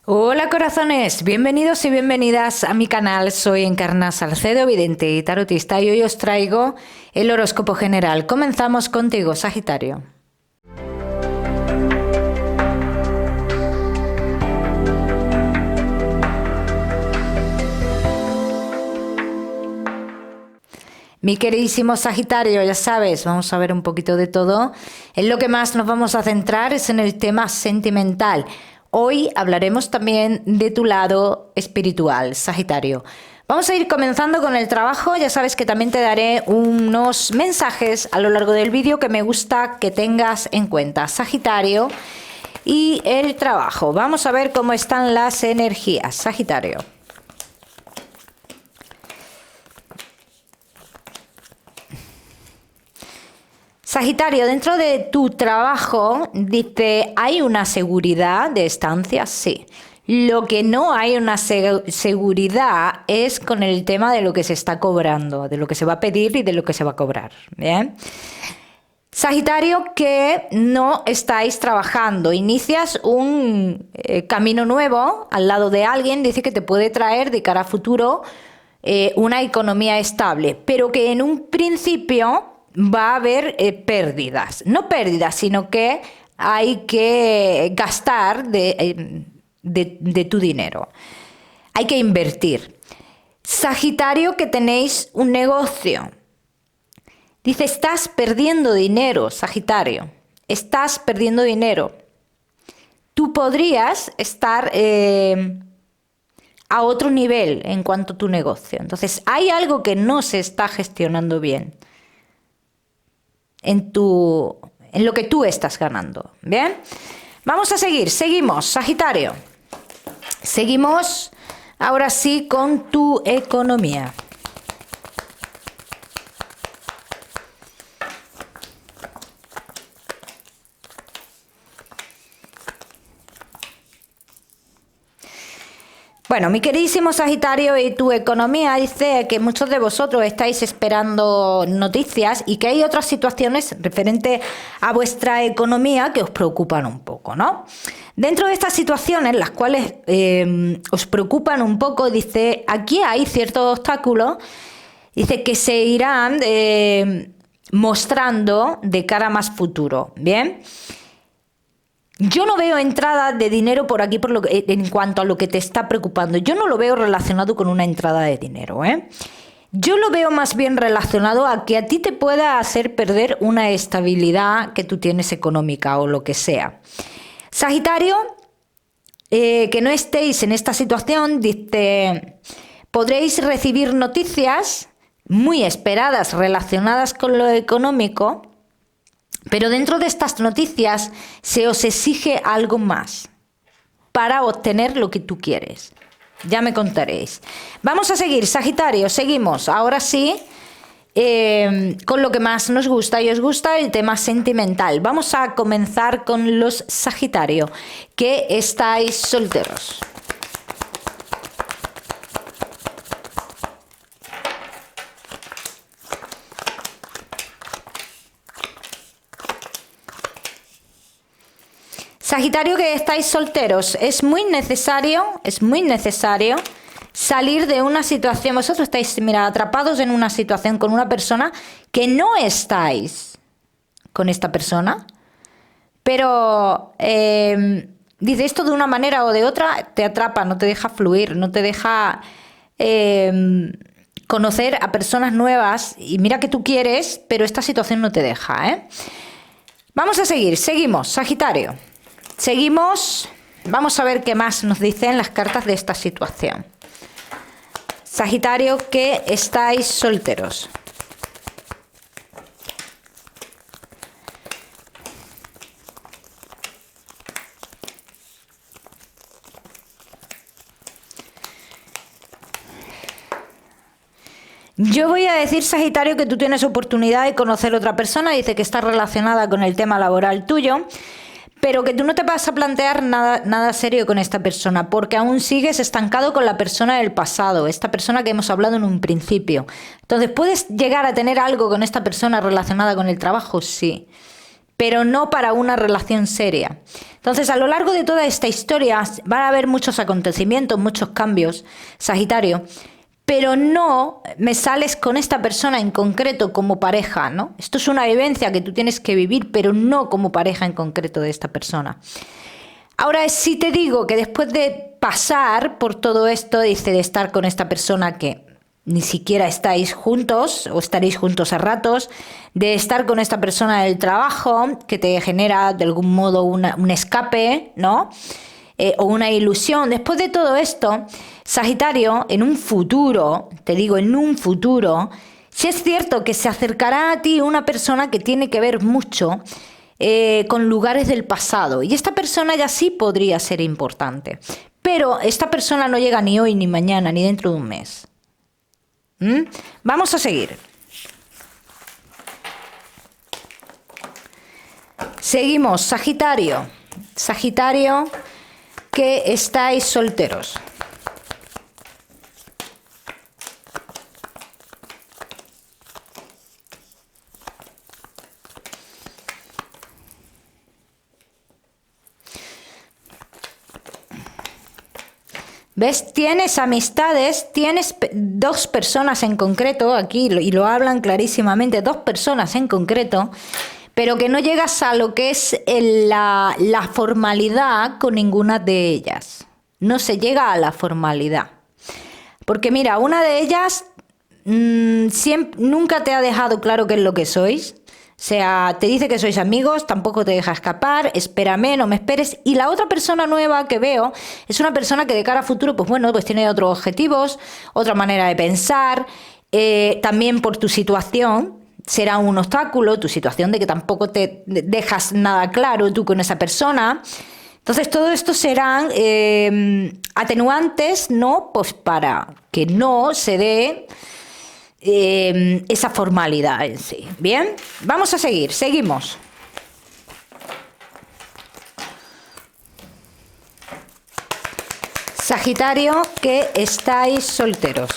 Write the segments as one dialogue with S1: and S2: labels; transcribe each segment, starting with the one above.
S1: Hola corazones, bienvenidos y bienvenidas a mi canal. Soy Encarna Salcedo, vidente y tarotista, y hoy os traigo el horóscopo general. Comenzamos contigo, Sagitario. Mi queridísimo Sagitario, ya sabes, vamos a ver un poquito de todo. En lo que más nos vamos a centrar es en el tema sentimental. Hoy hablaremos también de tu lado espiritual, Sagitario. Vamos a ir comenzando con el trabajo. Ya sabes que también te daré unos mensajes a lo largo del vídeo que me gusta que tengas en cuenta, Sagitario. Y el trabajo. Vamos a ver cómo están las energías, Sagitario. Sagitario, dentro de tu trabajo, dice, ¿hay una seguridad de estancia? Sí. Lo que no hay una seguridad es con el tema de lo que se está cobrando, de lo que se va a pedir y de lo que se va a cobrar. ¿Bien? Sagitario, que no estáis trabajando, inicias un camino nuevo al lado de alguien, dice que te puede traer de cara a futuro una economía estable, pero que en un principio va a haber pérdidas. No pérdidas, sino que hay que gastar de tu dinero. Hay que invertir. Sagitario, que tenéis un negocio. Dice, estás perdiendo dinero, Sagitario. Estás perdiendo dinero. Tú podrías estar a otro nivel en cuanto a tu negocio. Entonces, hay algo que no se está gestionando bien en lo que tú estás ganando. ¿Bien? Vamos a seguir. Seguimos, Sagitario. Seguimos ahora sí con tu economía. Bueno, mi queridísimo Sagitario, y tu economía, dice que muchos de vosotros estáis esperando noticias y que hay otras situaciones referentes a vuestra economía que os preocupan un poco, ¿no? Dentro de estas situaciones, las cuales os preocupan un poco, dice, aquí hay ciertos obstáculos, dice que se irán mostrando de cara a más futuro, ¿bien? Yo no veo entrada de dinero por aquí en cuanto a lo que te está preocupando. Yo no lo veo relacionado con una entrada de dinero, ¿eh? Yo lo veo más bien relacionado a que a ti te pueda hacer perder una estabilidad que tú tienes económica o lo que sea. Sagitario, que no estéis en esta situación, dice, podréis recibir noticias muy esperadas relacionadas con lo económico. Pero dentro de estas noticias se os exige algo más para obtener lo que tú quieres. Ya me contaréis. Vamos a seguir, Sagitario, seguimos. Ahora sí, con lo que más nos gusta y os gusta, el tema sentimental. Vamos a comenzar con los Sagitario, que estáis solteros. Sagitario, que estáis solteros, es muy necesario salir de una situación. Vosotros estáis, mira, atrapados en una situación con una persona que no estáis con esta persona, pero dice esto de una manera o de otra, te atrapa, no te deja fluir, no te deja conocer a personas nuevas, y mira que tú quieres, pero esta situación no te deja, ¿eh? Vamos a seguir, seguimos, Sagitario. Seguimos, vamos a ver qué más nos dicen las cartas de esta situación. Sagitario, que estáis solteros. Yo voy a decir, Sagitario, que tú tienes oportunidad de conocer a otra persona, dice que está relacionada con el tema laboral tuyo, pero que tú no te vas a plantear nada serio con esta persona, porque aún sigues estancado con la persona del pasado, esta persona que hemos hablado en un principio. Entonces, ¿puedes llegar a tener algo con esta persona relacionada con el trabajo? Sí. pero no para una relación seria. Entonces, a lo largo de toda esta historia van a haber muchos acontecimientos, muchos cambios, Sagitario, pero no me sales con esta persona en concreto como pareja, ¿no? Esto es una vivencia que tú tienes que vivir, pero no como pareja en concreto de esta persona. Ahora, si te digo que después de pasar por todo esto, dice, de estar con esta persona que ni siquiera estáis juntos o estaréis juntos a ratos, de estar con esta persona del trabajo que te genera de algún modo un escape, ¿no? O una ilusión. Después de todo esto, Sagitario, en un futuro, te digo, en un futuro, sí es cierto que se acercará a ti una persona que tiene que ver mucho con lugares del pasado. Y esta persona ya sí podría ser importante. Pero esta persona no llega ni hoy, ni mañana, ni dentro de un mes. Vamos a seguir. Seguimos, Sagitario. Sagitario, que estáis solteros. ¿Ves? Tienes amistades, tienes dos personas en concreto, aquí, y lo hablan clarísimamente, dos personas en concreto, pero que no llegas a lo que es la formalidad con ninguna de ellas. No se llega a la formalidad. Porque mira, una de ellas nunca te ha dejado claro qué es lo que sois. O sea, te dice que sois amigos, tampoco te deja escapar, espérame, no me esperes. Y la otra persona nueva que veo es una persona que de cara a futuro, pues bueno, pues tiene otros objetivos, otra manera de pensar, también por tu situación. Será un obstáculo, tu situación de que tampoco te dejas nada claro tú con esa persona. Entonces, todo esto serán atenuantes, ¿no? Pues para que no se dé esa formalidad en sí. Bien, vamos a seguir, seguimos. Sagitario, que estáis solteros.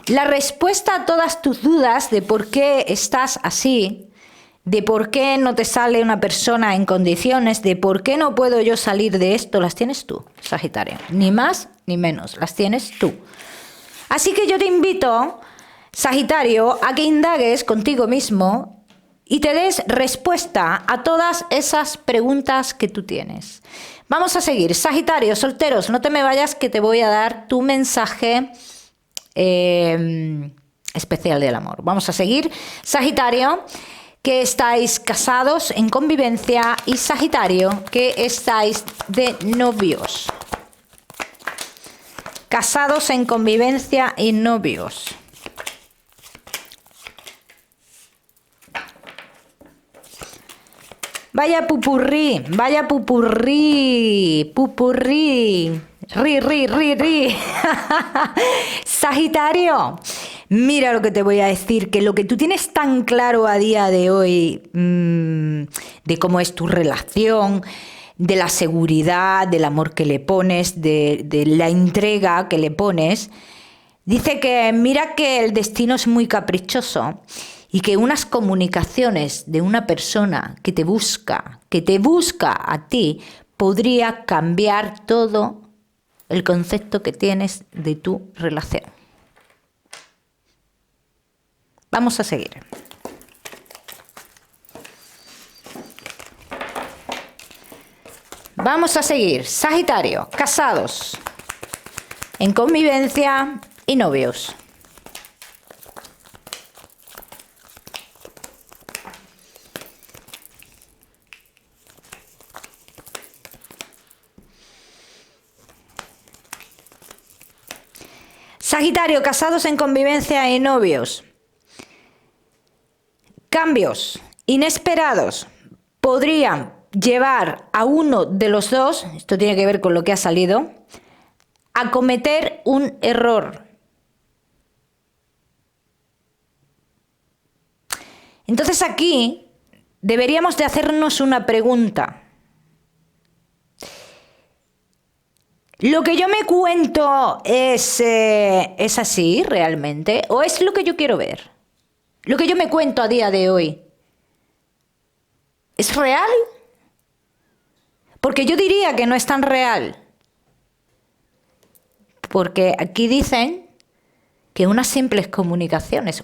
S1: La respuesta a todas tus dudas de por qué estás así, de por qué no te sale una persona en condiciones, de por qué no puedo yo salir de esto, las tienes tú, Sagitario. Ni más ni menos, las tienes tú. Así que yo te invito, Sagitario, a que indagues contigo mismo y te des respuesta a todas esas preguntas que tú tienes. Vamos a seguir. Sagitario, solteros, no te me vayas, que te voy a dar tu mensaje especial del amor. Vamos a seguir. Sagitario, que estáis casados en convivencia, y Sagitario, que estáis de novios. Casados en convivencia y novios. Vaya pupurrí, vaya pupurrí, pupurrí. Ri. Sagitario, mira lo que te voy a decir, que lo que tú tienes tan claro a día de hoy, de cómo es tu relación, de la seguridad, del amor que le pones, de la entrega que le pones, dice que mira que el destino es muy caprichoso y que unas comunicaciones de una persona que te busca a ti, podría cambiar todo el concepto que tienes de tu relación. Vamos a seguir. Vamos a seguir. Sagitario, casados, en convivencia y novios. Sagitario, casados en convivencia y novios. Cambios inesperados podrían llevar a uno de los dos, esto tiene que ver con lo que ha salido, a cometer un error. Entonces aquí deberíamos de hacernos una pregunta. ¿Lo que yo me cuento es así realmente? ¿O es lo que yo quiero ver? ¿Lo que yo me cuento a día de hoy es real? Porque yo diría que no es tan real. Porque aquí dicen que unas simples comunicaciones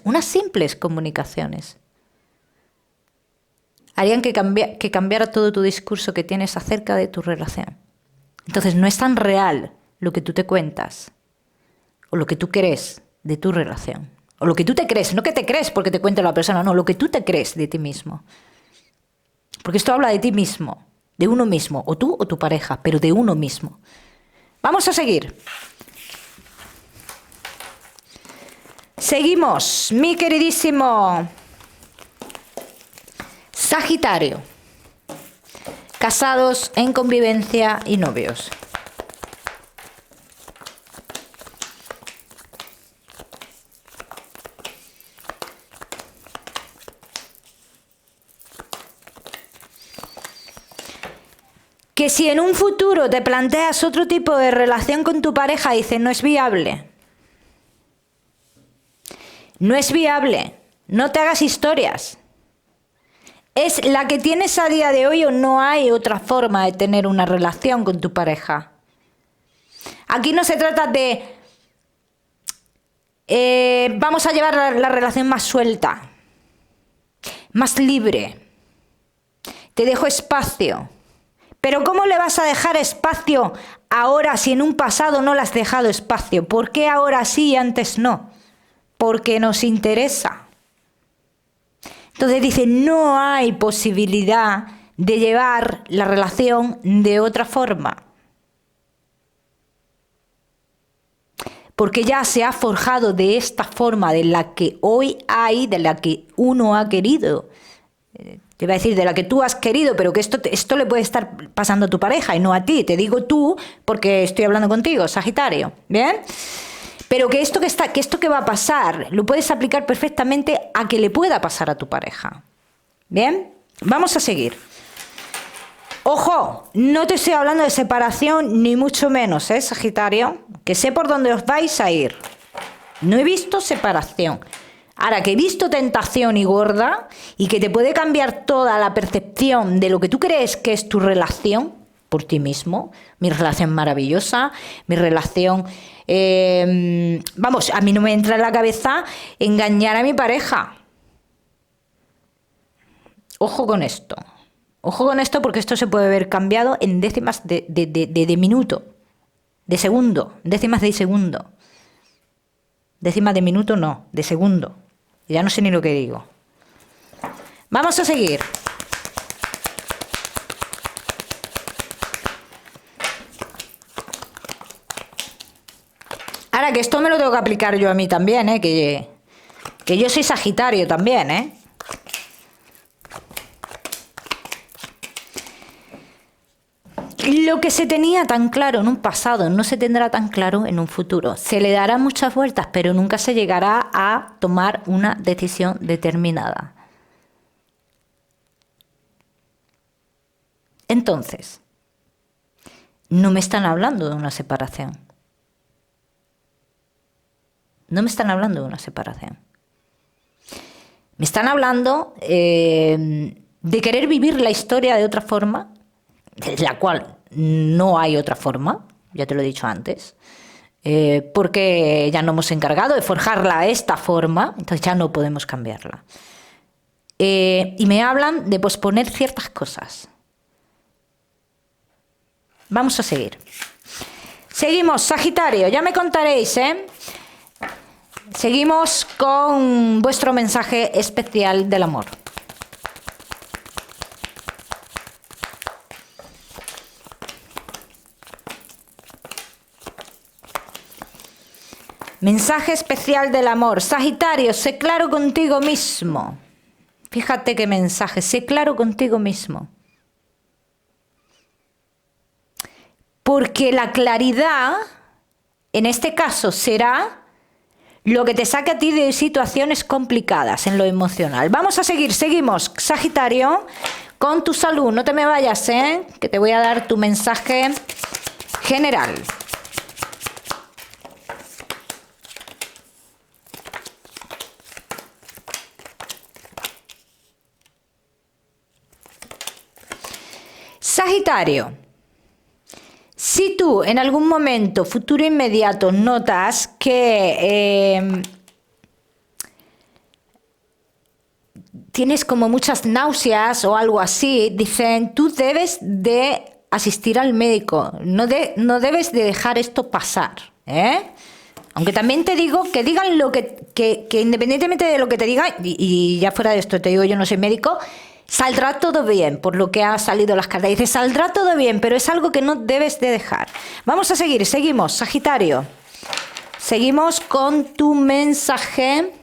S1: harían que cambiara todo tu discurso que tienes acerca de tu relación. Entonces no es tan real lo que tú te cuentas o lo que tú crees de tu relación. O lo que tú te crees, no que te crees porque te cuente la persona, no, lo que tú te crees de ti mismo. Porque esto habla de ti mismo, de uno mismo, o tú o tu pareja, pero de uno mismo. Vamos a seguir. Seguimos, mi queridísimo Sagitario. Casados, en convivencia y novios. Que si en un futuro te planteas otro tipo de relación con tu pareja, dices, no es viable. No es viable. No te hagas historias. ¿Es la que tienes a día de hoy o no hay otra forma de tener una relación con tu pareja? Aquí no se trata de vamos a llevar la relación más suelta, más libre. Te dejo espacio. Pero ¿cómo le vas a dejar espacio ahora si en un pasado no le has dejado espacio? ¿Por qué ahora sí y antes no? Porque nos interesa. Entonces dice, no hay posibilidad de llevar la relación de otra forma. Porque ya se ha forjado de esta forma de la que hoy hay, de la que uno ha querido. Te iba a decir de la que tú has querido, pero que esto le puede estar pasando a tu pareja y no a ti. Te digo tú porque estoy hablando contigo, Sagitario. ¿Bien? Pero que esto que va a pasar lo puedes aplicar perfectamente a que le pueda pasar a tu pareja. ¿Bien? Vamos a seguir. Ojo, no te estoy hablando de separación ni mucho menos, Sagitario? Que sé por dónde os vais a ir. No he visto separación. Ahora, que he visto tentación y gorda y que te puede cambiar toda la percepción de lo que tú crees que es tu relación por ti mismo, mi relación maravillosa, mi relación... vamos, a mí no me entra en la cabeza engañar a mi pareja. Ojo con esto. Ojo con esto porque esto se puede ver cambiado en décimas de minuto, de segundo, décimas de segundo. Décimas de minuto no, de segundo. Ya no sé ni lo que digo. Vamos a seguir. Ahora que esto me lo tengo que aplicar yo a mí también, que yo soy Sagitario también, Lo que se tenía tan claro en un pasado no se tendrá tan claro en un futuro. Se le dará muchas vueltas, pero nunca se llegará a tomar una decisión determinada. Entonces, no me están hablando de una separación. No me están hablando de una separación. Me están hablando de querer vivir la historia de otra forma, de la cual no hay otra forma, ya te lo he dicho antes, porque ya no hemos encargado de forjarla de esta forma, entonces ya no podemos cambiarla. Y me hablan de posponer ciertas cosas. Vamos a seguir. Seguimos, Sagitario, ya me contaréis, Seguimos con vuestro mensaje especial del amor. Mensaje especial del amor. Sagitario, sé claro contigo mismo. Fíjate qué mensaje, sé claro contigo mismo. Porque la claridad, en este caso, será lo que te saque a ti de situaciones complicadas en lo emocional. Vamos a seguir, seguimos, Sagitario, con tu salud. No te me vayas, que te voy a dar tu mensaje general. Sagitario, si tú en algún momento futuro inmediato notas que tienes como muchas náuseas o algo así, dicen, tú debes de asistir al médico, no debes de dejar esto pasar, ¿eh? Aunque también te digo que digan lo que independientemente de lo que te digan, y ya fuera de esto te digo, yo no soy médico, saldrá todo bien, por lo que ha salido las cartas. Dice, saldrá todo bien, pero es algo que no debes de dejar. Vamos a seguir, seguimos, Sagitario. Seguimos con tu mensaje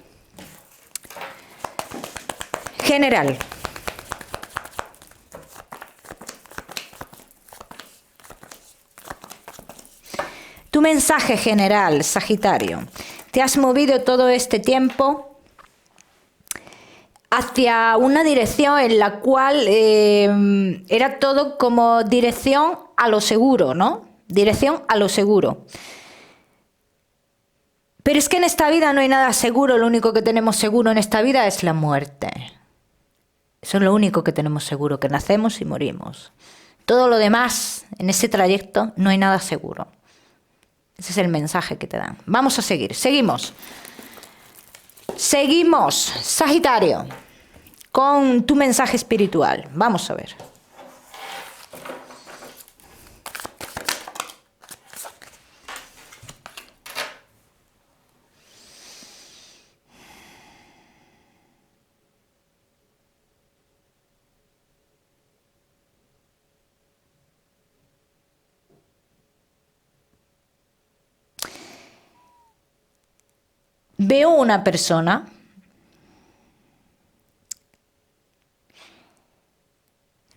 S1: general. Tu mensaje general, Sagitario. Te has movido todo este tiempo hacia una dirección en la cual era todo como dirección a lo seguro, ¿no? Dirección a lo seguro. Pero es que en esta vida no hay nada seguro, lo único que tenemos seguro en esta vida es la muerte. Eso es lo único que tenemos seguro, que nacemos y morimos. Todo lo demás, en ese trayecto, no hay nada seguro. Ese es el mensaje que te dan. Vamos a seguir, seguimos. Seguimos, Sagitario, con tu mensaje espiritual. Vamos a ver. Veo una persona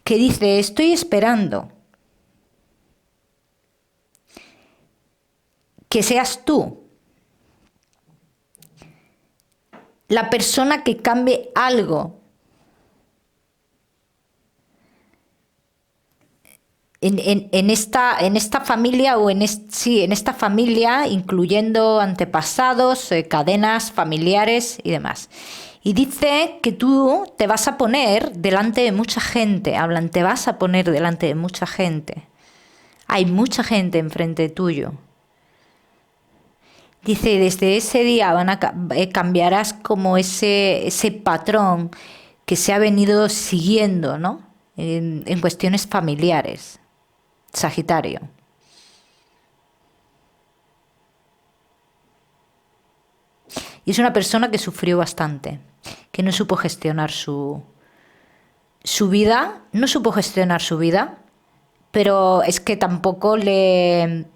S1: que dice, estoy esperando que seas tú la persona que cambie algo en esta familia o en esta familia, incluyendo antepasados, cadenas familiares y demás. Y dice que tú te vas a poner delante de mucha gente. Hablan, te vas a poner delante de mucha gente. Hay mucha gente enfrente tuyo. Dice, desde ese día cambiarás como ese patrón que se ha venido siguiendo, ¿no? En cuestiones familiares. Sagitario. Y es una persona que sufrió bastante, que no supo gestionar su vida, no supo gestionar su vida, pero es que tampoco le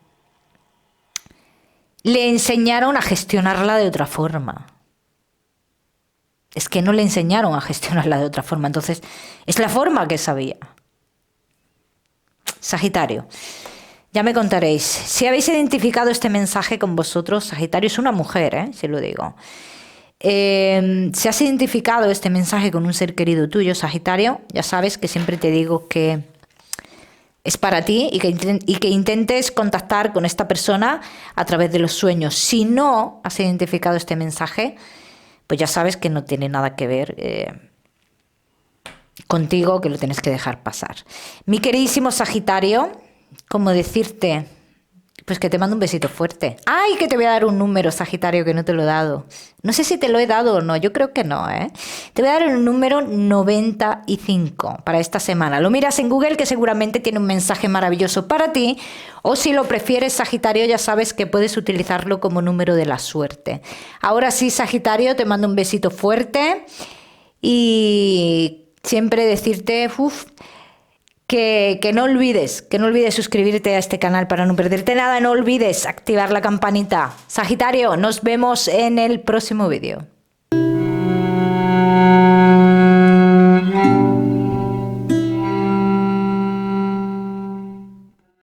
S1: enseñaron a gestionarla de otra forma. Es que no le enseñaron a gestionarla de otra forma, entonces es la forma que sabía. Sagitario, ya me contaréis. Si habéis identificado este mensaje con vosotros, Sagitario, es una mujer, si lo digo. Si has identificado este mensaje con un ser querido tuyo, Sagitario, ya sabes que siempre te digo que es para ti y que intentes contactar con esta persona a través de los sueños. Si no has identificado este mensaje, pues ya sabes que no tiene nada que ver contigo, que lo tienes que dejar pasar. Mi queridísimo Sagitario, como decirte, pues que te mando un besito fuerte. ¡Ay, que te voy a dar un número, Sagitario, que no te lo he dado! No sé si te lo he dado o no, yo creo que no, ¿eh? Te voy a dar el número 95 para esta semana. Lo miras en Google, que seguramente tiene un mensaje maravilloso para ti, o si lo prefieres, Sagitario, ya sabes que puedes utilizarlo como número de la suerte. Ahora sí, Sagitario, te mando un besito fuerte y siempre decirte que no olvides suscribirte a este canal para no perderte nada, no olvides activar la campanita. Sagitario, nos vemos en el próximo vídeo.